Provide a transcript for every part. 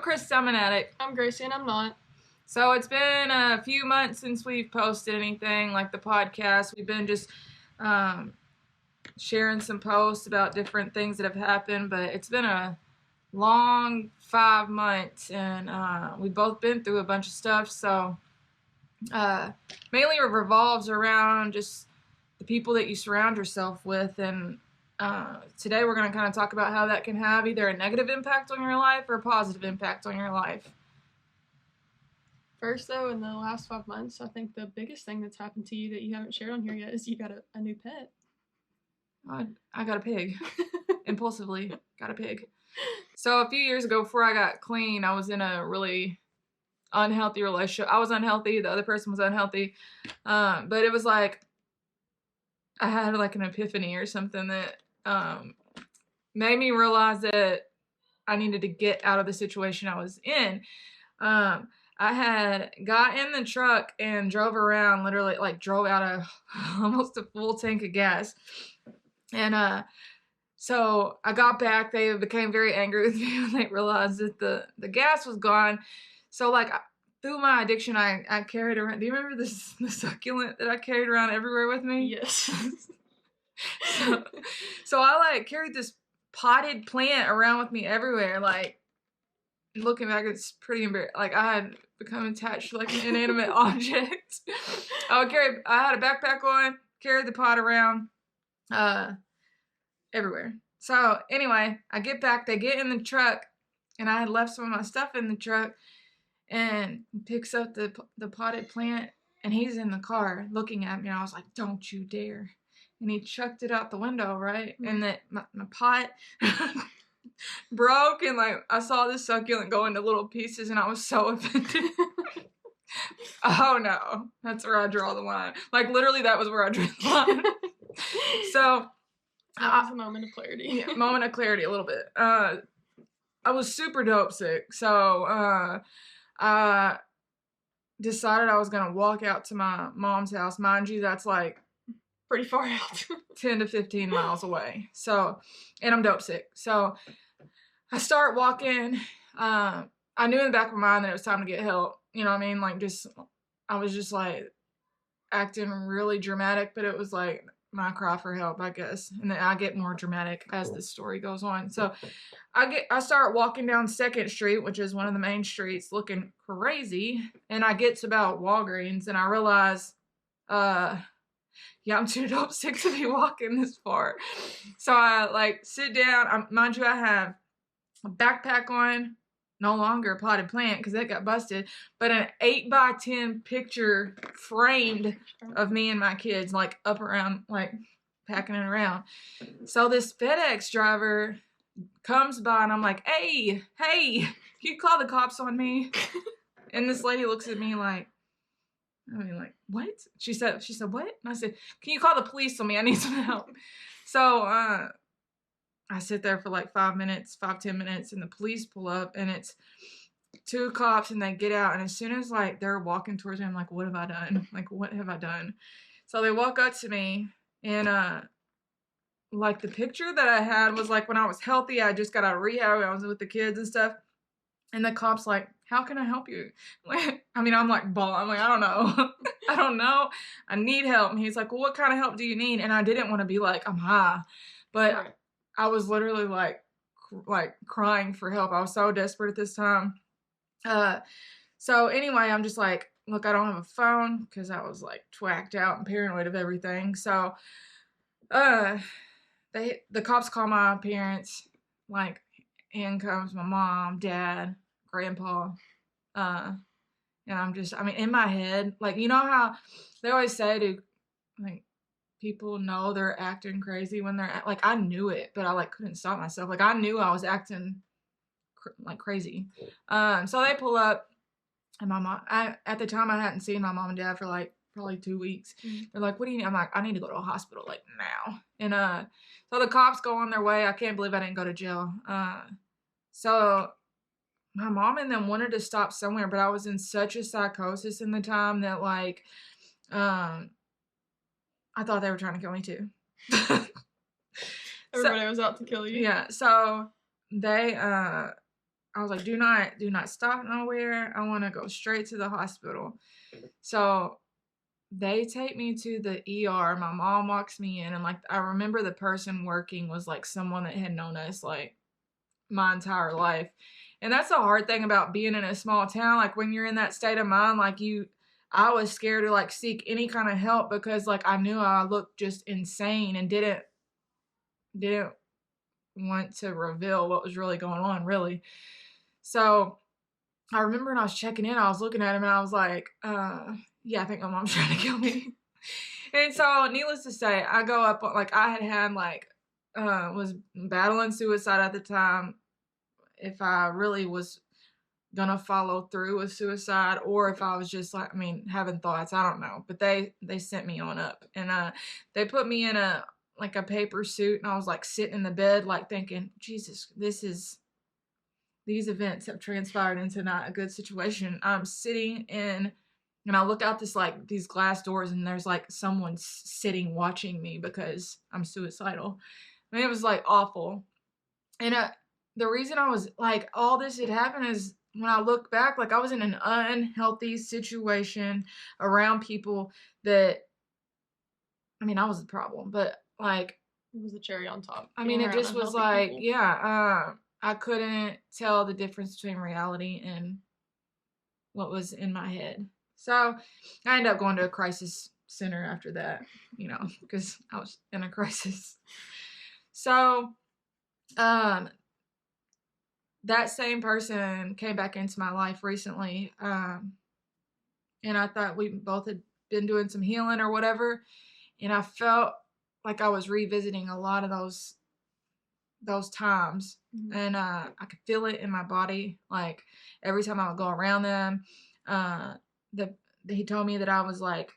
Krista, I'm an addict. I'm Gracie, and I'm not. So it's been a few months since we've posted anything like the podcast. We've been just sharing some posts about different things that have happened, but it's been a long 5 months, and we've both been through a bunch of stuff. So mainly it revolves around just the people that you surround yourself with, and today we're going to kind of talk about how that can have either a negative impact on your life or a positive impact on your life. First, though, in the last 5 months, I think the biggest thing that's happened to you that you haven't shared on here yet is you got a new pet. I got a pig. Impulsively got a pig. So a few years ago, before I got clean, I was in a really unhealthy relationship. I was unhealthy. The other person was unhealthy. But it was like I had like an epiphany or something that made me realize that I needed to get out of the situation I was in. I had got in the truck and drove around, literally like drove out of almost a full tank of gas. And so I got back. They became very angry with me when they realized that the gas was gone. So like through my addiction, I carried around. Do you remember the succulent that I carried around everywhere with me? Yes. So I like carried this potted plant around with me everywhere. Like looking back, it's pretty embarrassing. Like I had become attached to like an inanimate object. I had a backpack on, carried the pot around, everywhere. So anyway, I get back, they get in the truck, and I had left some of my stuff in the truck, and he picks up the potted plant, and he's in the car looking at me, and I was like, don't you dare. And he chucked it out the window, right? Mm-hmm. And my pot broke, and like I saw this succulent go into little pieces, and I was so offended. Oh no, that's where I draw the line. Like literally, that was where I drew the line. So that was a moment of clarity. Yeah, moment of clarity, a little bit. I was super dope sick, so I decided I was gonna walk out to my mom's house. Mind you, that's like pretty far out, 10 to 15 miles away. So, and I'm dope sick. So I start walking. I knew in the back of my mind that it was time to get help. You know what I mean? Like I was just like acting really dramatic, but it was like my cry for help, I guess. And then I get more dramatic as the story goes on. So I start walking down 2nd Street, which is one of the main streets, looking crazy. And I get to about Walgreens, and I realize, I'm too dope sick to be walking this far. So I like sit down. Mind you, I have a backpack on, no longer a potted plant because it got busted, but an 8x10 picture framed of me and my kids, like up around, like packing it around. So this FedEx driver comes by, and I'm like, hey, can you call the cops on me? And this lady looks at me like, what? She said, what? And I said, can you call the police on me? I need some help. So I sit there for like 10 minutes, and the police pull up, and it's 2 cops, and they get out. And as soon as like they're walking towards me, I'm like, what have I done? Like, what have I done? So they walk up to me, and like the picture that I had was like when I was healthy. I just got out of rehab. I was with the kids and stuff. And the cop's like, how can I help you? I'm like, I'm like, I don't know. I don't know. I need help. And he's like, well, what kind of help do you need? And I didn't want to be like, I'm high. But right. I was literally like crying for help. I was so desperate at this time. So anyway, I'm just like, look, I don't have a phone because I was like twacked out and paranoid of everything. So the cops call my parents, like, in comes my mom, dad, grandpa, and in my head, like, you know how they always say like, people know they're acting crazy when they're, like, I knew it, but I, like, couldn't stop myself. Like, I knew I was acting, like, crazy. So they pull up, and my mom, at the time, I hadn't seen my mom and dad for, like, probably 2 weeks. Mm-hmm. They're like, what do you need? I'm like, I need to go to a hospital, like, now. And so the cops go on their way. I can't believe I didn't go to jail. So my mom and them wanted to stop somewhere, but I was in such a psychosis in the time that, like, I thought they were trying to kill me too. Everybody was out to kill you. Yeah. So they I was like, do not stop nowhere. I want to go straight to the hospital. So they take me to the ER. My mom walks me in, and like I remember the person working was like someone that had known us like my entire life. And that's the hard thing about being in a small town. Like when you're in that state of mind, like I was scared to like seek any kind of help because like I knew I looked just insane and didn't want to reveal what was really going on, really. So I remember when I was checking in, I was looking at him and I was like, yeah, I think my mom's trying to kill me. And so needless to say, I go up, like I had like, was battling suicide at the time. If I really was gonna follow through with suicide or if I was just like, I mean, having thoughts, I don't know. But they sent me on up and they put me in a like a paper suit and I was like sitting in the bed like thinking, Jesus, these events have transpired into not a good situation. I'm sitting in and I look out this like these glass doors and there's like someone sitting watching me because I'm suicidal. I mean, it was like awful. And the reason I was like, all this had happened is when I look back, like I was in an unhealthy situation around people that, I mean, I was the problem, but like, It was the cherry on top. I mean, being it around just was unhealthy like, people. yeah, I couldn't tell the difference between reality and what was in my head. So I ended up going to a crisis center after that, because I was in a crisis. So, that same person came back into my life recently, and I thought we both had been doing some healing or whatever, and I felt like I was revisiting a lot of those times, and I could feel it in my body. Like every time I would go around them, the he told me that I was like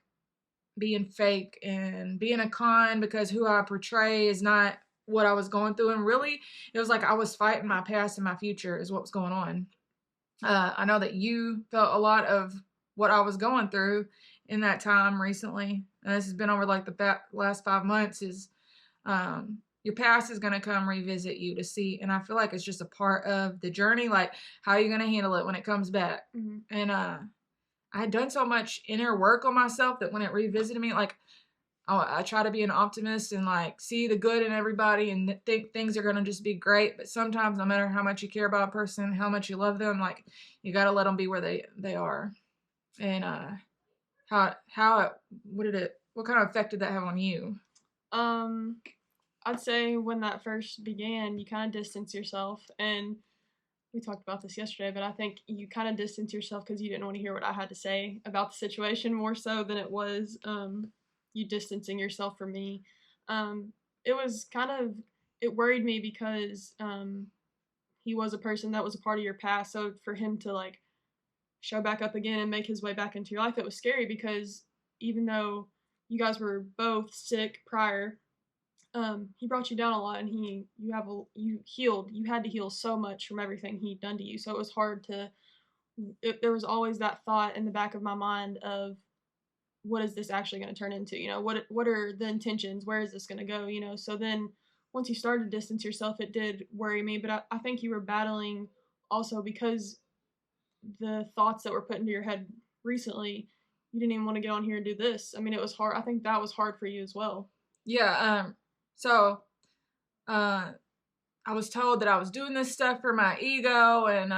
being fake and being a con because who I portray is not what I was going through. And really, it was like I was fighting my past and my future is what was going on. I know that you felt a lot of what I was going through in that time recently. And this has been over like the last 5 months is your past is going to come revisit you to see. And I feel like it's just a part of the journey. Like, how are you going to handle it when it comes back? Mm-hmm. And I had done so much inner work on myself that when it revisited me, like, I try to be an optimist and like see the good in everybody and think things are going to just be great. But sometimes no matter how much you care about a person, how much you love them, like you got to let them be where they are. And what kind of effect did that have on you? I'd say when that first began, you kind of distance yourself, and we talked about this yesterday, but I think you kind of distance yourself because you didn't want to hear what I had to say about the situation more so than it was you distancing yourself from me. It was it worried me because he was a person that was a part of your past. So for him to like show back up again and make his way back into your life, it was scary because even though you guys were both sick prior, he brought you down a lot, and you had to heal so much from everything he'd done to you. So it was hard there was always that thought in the back of my mind of what is this actually going to turn into? What are the intentions? Where is this going to go? So then once you started to distance yourself, it did worry me, but I think you were battling also because the thoughts that were put into your head recently, you didn't even want to get on here and do this. I mean, it was hard. I think that was hard for you as well. Yeah. So, I was told that I was doing this stuff for my ego and,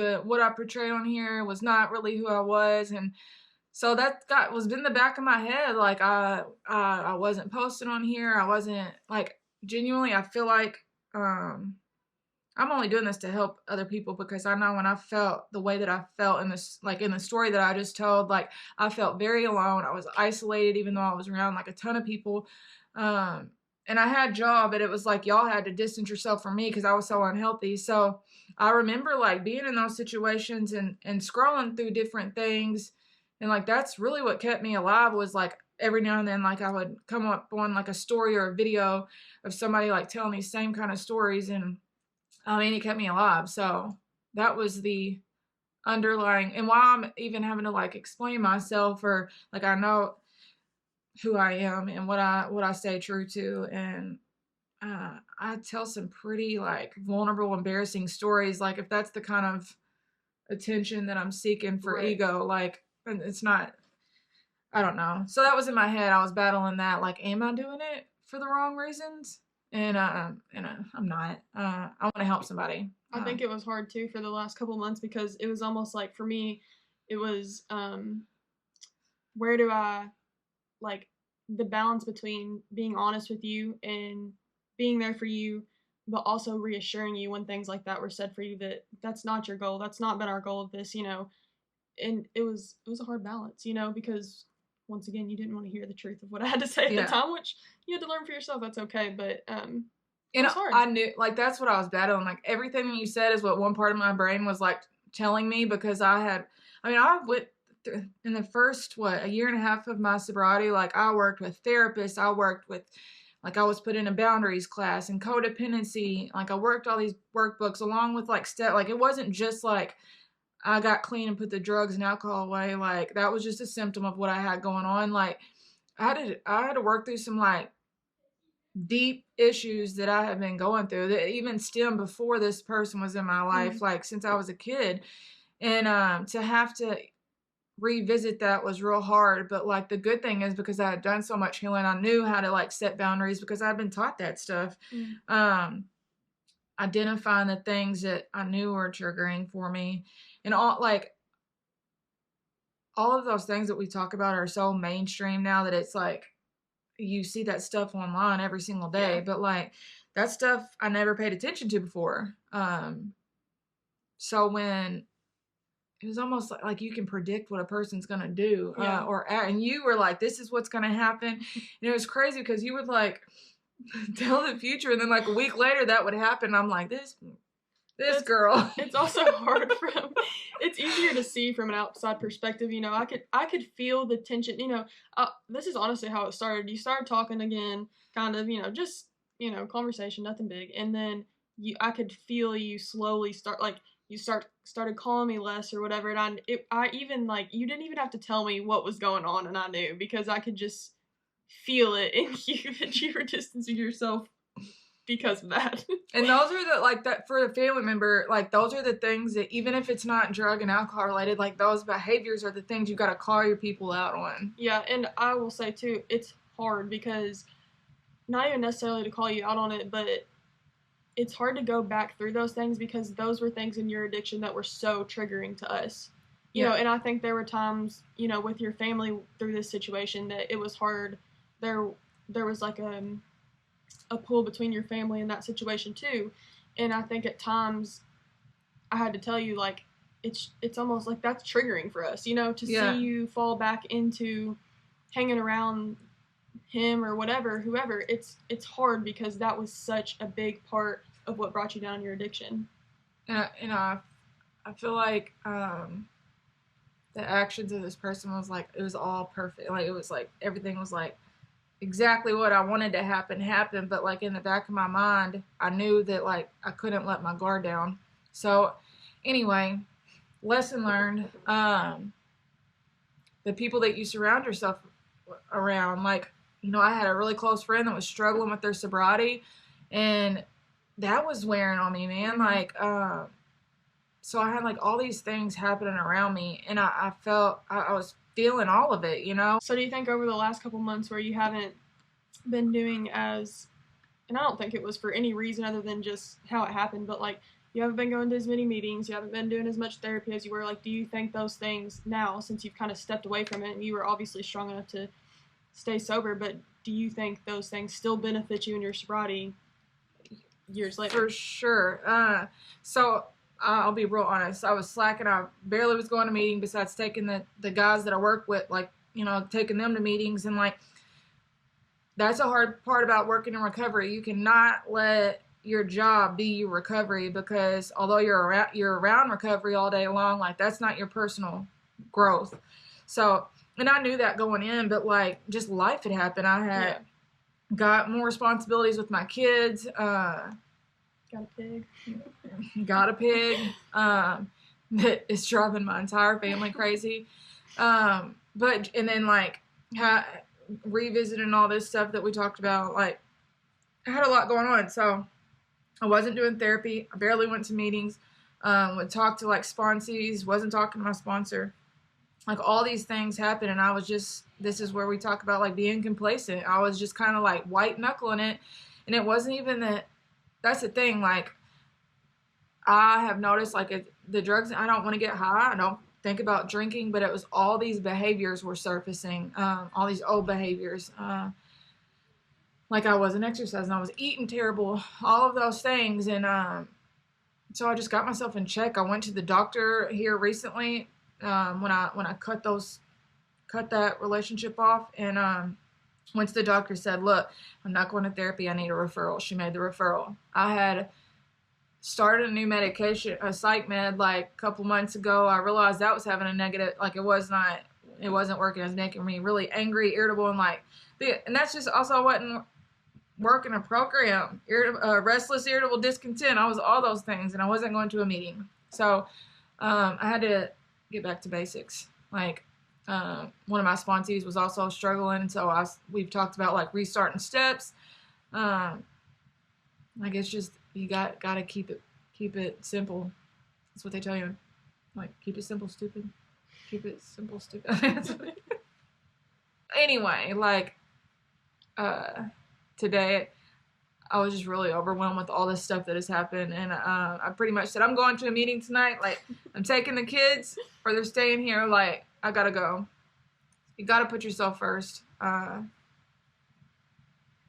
what I portrayed on here was not really who I was. And so that was in the back of my head. Like I wasn't posting on here. I wasn't like genuinely, I feel like, I'm only doing this to help other people because I know when I felt the way that I felt in this, like in the story that I just told, like I felt very alone. I was isolated, even though I was around like a ton of people. And I had a job, but it was like y'all had to distance yourself from me because I was so unhealthy. So I remember like being in those situations and scrolling through different things. And like that's really what kept me alive was like every now and then like I would come up on like a story or a video of somebody like telling these same kind of stories, and I mean, it kept me alive. So that was the underlying, and why I'm even having to like explain myself or like I know who I am and what I stay true to, and I tell some pretty like vulnerable, embarrassing stories. Like if that's the kind of attention that I'm seeking for Right. ego, like it's not. I don't know. So that was in my head. I was battling that. Like, am I doing it for the wrong reasons? And I'm not. I want to help somebody. I think it was hard too for the last couple months because it was almost like for me, it was where do I like the balance between being honest with you and being there for you, but also reassuring you when things like that were said for you that that's not your goal. That's not been our goal of this, And it was a hard balance, because once again, you didn't want to hear the truth of what I had to say at the time, which you had to learn for yourself. That's okay, but it was hard. I knew, like, that's what I was battling. Like, everything that you said is what one part of my brain was, like, telling me because I went through, in the first, a year and a half of my sobriety, like, I worked with therapists. I worked with, like, I was put in a boundaries class and codependency. Like, I worked all these workbooks along with, like, like, it wasn't just, like, I got clean and put the drugs and alcohol away. Like, that was just a symptom of what I had going on. Like, I had to work through some, like, deep issues that I have been going through that even stem before this person was in my life, like since I was a kid. And to have to revisit that was real hard. But like the good thing is because I had done so much healing, I knew how to like set boundaries because I'd been taught that stuff. Identifying the things that I knew were triggering for me and all of those things that we talk about are so mainstream now that it's like you see that stuff online every single day. Yeah. But like that stuff I never paid attention to before. So when it was almost like you can predict what a person's gonna do, yeah. And you were like, this is what's gonna happen. And it was crazy because you would like tell the future, and then like a week later that would happen. I'm like, this girl. It's also hard it's easier to see from an outside perspective. I could feel the tension. This is honestly how it started. You started talking again, kind of, just conversation, nothing big, and then I could feel you slowly start like you started calling me less or whatever, and I even like you didn't even have to tell me what was going on, and I knew because I could just feel it in you that you were distancing yourself because of that. And those are the like that for a family member, like those are the things that even if it's not drug and alcohol related, like those behaviors are the things you got to call your people out on. Yeah, and I will say too, it's hard because not even necessarily to call you out on it, but it's hard to go back through those things because those were things in your addiction that were so triggering to us. You know, and I think there were times, with your family through this situation that it was hard. There was like a pull between your family in that situation too, and I think at times I had to tell you like it's almost like that's triggering for us, to see you fall back into hanging around him or whoever. It's hard because that was such a big part of what brought you down in your addiction. And I feel like the actions of this person was like it was all perfect. Like it was like everything was like exactly what I wanted to happen, but like in the back of my mind, I knew that like I couldn't let my guard down. So anyway, lesson learned. The people that you surround yourself around, like, I had a really close friend that was struggling with their sobriety, and that was wearing on me, man. Like, so I had like all these things happening around me, and I felt I was feeling all of it, So do you think over the last couple months where you haven't been doing as, and I don't think it was for any reason other than just how it happened, but like you haven't been going to as many meetings, you haven't been doing as much therapy as you were, like do you think those things now, since you've kind of stepped away from it and you were obviously strong enough to stay sober, but do you think those things still benefit you in your sobriety years later? For sure. So I'll be real honest. I was slacking. I barely was going to meeting besides taking the guys that I work with, like, taking them to meetings. And, like, that's a hard part about working in recovery. You cannot let your job be your recovery because although you're around recovery all day long, like, that's not your personal growth. So, and I knew that going in, but, like, just life had happened. I had got more responsibilities with my kids. Got a pig. That is driving my entire family crazy. And then like revisiting all this stuff that we talked about, like I had a lot going on, so I wasn't doing therapy. I barely went to meetings. Would talk to like sponsees. Wasn't talking to my sponsor. Like all these things happened, and I was just. This is where we talk about like being complacent. I was just kind of like white knuckling it, and it wasn't even that. That's the thing. Like I have noticed, like the drugs. I don't want to get high. I don't think about drinking, but it was all these behaviors were surfacing. All these old behaviors. Like I wasn't exercising, I was eating terrible, all of those things, and so I just got myself in check. I went to the doctor here recently when I cut that relationship off, and went to the doctor. Said, "Look, I'm not going to therapy. I need a referral." She made the referral. I had started a new medication, a psych med, like a couple months ago. I realized that was having a negative, like it wasn't working. It was making me really angry, irritable, and like, and that's just also I wasn't working a program, restless, irritable, discontent. I was all those things, and I wasn't going to a meeting. So I had to get back to basics. Like one of my sponsees was also struggling, so we've talked about like restarting steps. Like it's just you got to keep it simple. That's what they tell you. Like keep it simple, stupid. Keep it simple, stupid. Anyway, like today I was just really overwhelmed with all this stuff that has happened, and I pretty much said I'm going to a meeting tonight. Like I'm taking the kids, or they're staying here. Like I gotta go. You gotta put yourself first. Yeah,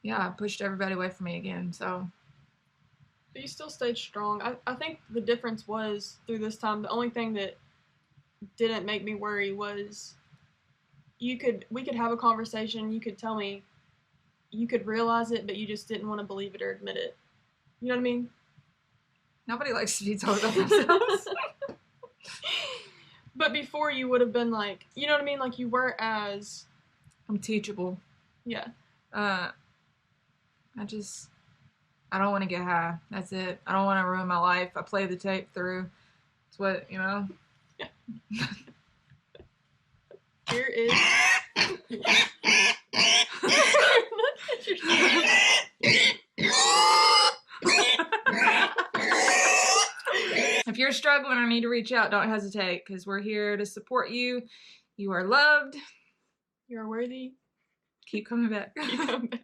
I pushed everybody away from me again. So, but you still stayed strong. I think the difference was through this time. The only thing that didn't make me worry was we could have a conversation. You could tell me. You could realize it, but you just didn't want to believe it or admit it. You know what I mean? Nobody likes to be told about themselves. But before you would have been like, you know what I mean? Like you were as... I'm teachable. Yeah. I don't want to get high. That's it. I don't want to ruin my life. I play the tape through. It's what, you know? Yeah. Here is... If you're struggling or need to reach out, don't hesitate, because we're here to support you. You are loved. You are worthy. Keep coming back. Keep coming back.